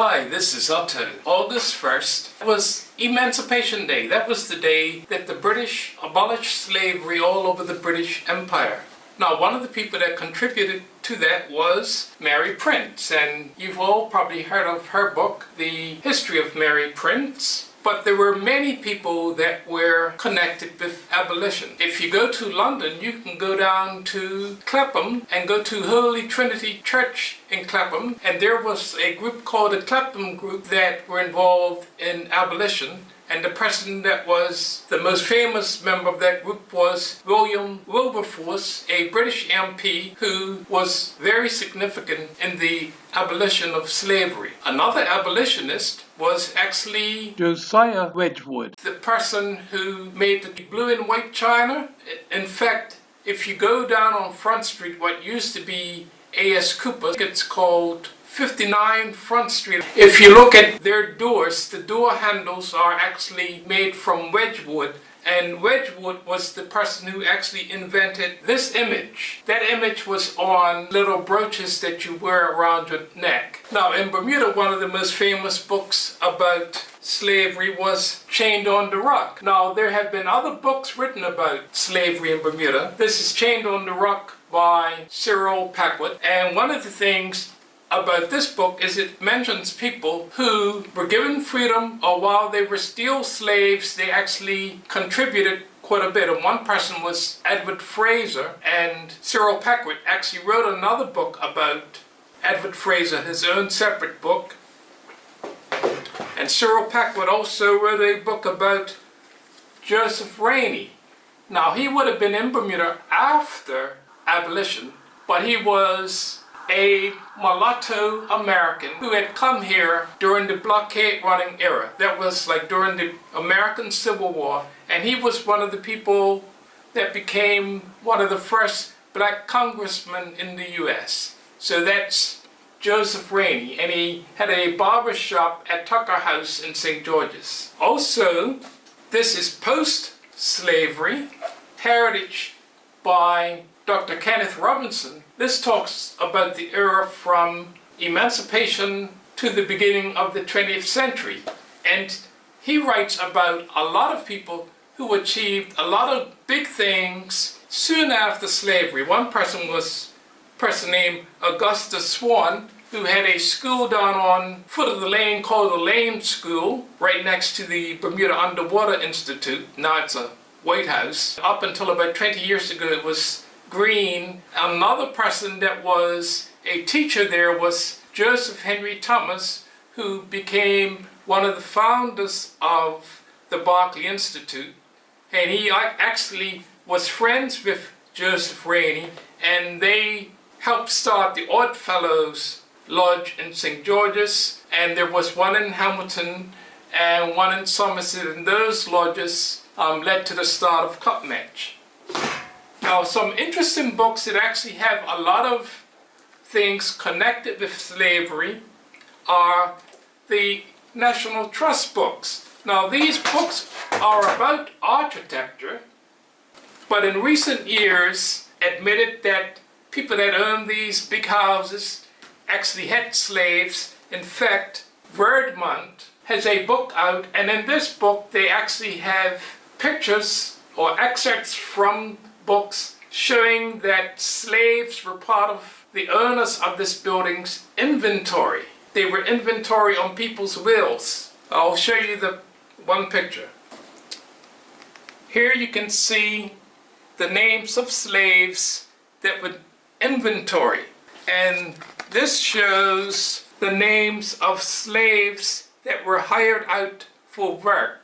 Hi, this is Otto. August 1st was Emancipation Day. That was the day that the British abolished slavery all over the British Empire. Now, one of the people that contributed to that was Mary Prince, and you've all probably heard of her book, The History of Mary Prince. But there were many people that were connected with abolition. If you go to London, you can go down to Clapham and go to Holy Trinity Church in Clapham, and there was a group called the Clapham Group that were involved in abolition. And the person that was the most famous member of that group was William Wilberforce, a British MP who was very significant in the abolition of slavery. Another abolitionist was actually Josiah Wedgwood, the person who made the blue and white china. In fact, if you go down on Front Street, what used to be A.S. Cooper, it's called 59 Front Street. If you look at their doors, the door handles are actually made from Wedgwood, and Wedgwood was the person who actually invented this image. That image was on little brooches that you wear around your neck. Now, in Bermuda, one of the most famous books about slavery was Chained on the Rock. Now, there have been other books written about slavery in Bermuda. This is Chained on the Rock by Cyril Packwood, and one of the things about this book is it mentions people who were given freedom, or while they were still slaves, they actually contributed quite a bit. And one person was Edward Fraser, and Cyril Packwood actually wrote another book about Edward Fraser, his own separate book. And Cyril Packwood also wrote a book about Joseph Rainey. Now, he would have been in Bermuda after abolition, but he was a mulatto American who had come here during the blockade running era. That was like during the American Civil War, and he was one of the people that became one of the first black congressmen in the US. So that's Joseph Rainey, and he had a barber shop at Tucker House in St. George's. Also, this is Post-Slavery Heritage by Dr. Kenneth Robinson. This talks about the era from emancipation to the beginning of the 20th century. And he writes about a lot of people who achieved a lot of big things soon after slavery. One person was a person named Augustus Swan, who had a school down on foot of the lane called the Lane School, right next to the Bermuda Underwater Institute. Now it's a White House. Up until about 20 years ago, it was green. Another person that was a teacher there was Joseph Henry Thomas, who became one of the founders of the Berkeley Institute. And he actually was friends with Joseph Rainey, and they helped start the Odd Fellows Lodge in St. George's, and there was one in Hamilton and one in Somerset, and those lodges led to the start of Cup Match. Now, some interesting books that actually have a lot of things connected with slavery are the National Trust books. Now, these books are about architecture, but in recent years admitted that people that own these big houses actually had slaves. In fact, Verdmont has a book out, and in this book they actually have pictures or excerpts from books showing that slaves were part of the owners of this building's inventory. They were inventory on people's wills. I'll show you the one picture. Here you can see the names of slaves that were inventory, and this shows the names of slaves that were hired out for work.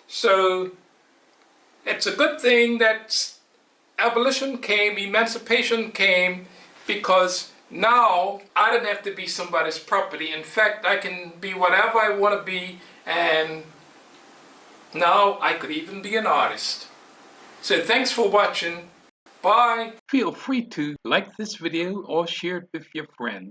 So it's a good thing that abolition came, emancipation came, because now I don't have to be somebody's property. In fact, I can be whatever I want to be, and now I could even be an artist. So thanks for watching. Bye. Feel free to like this video or share it with your friends.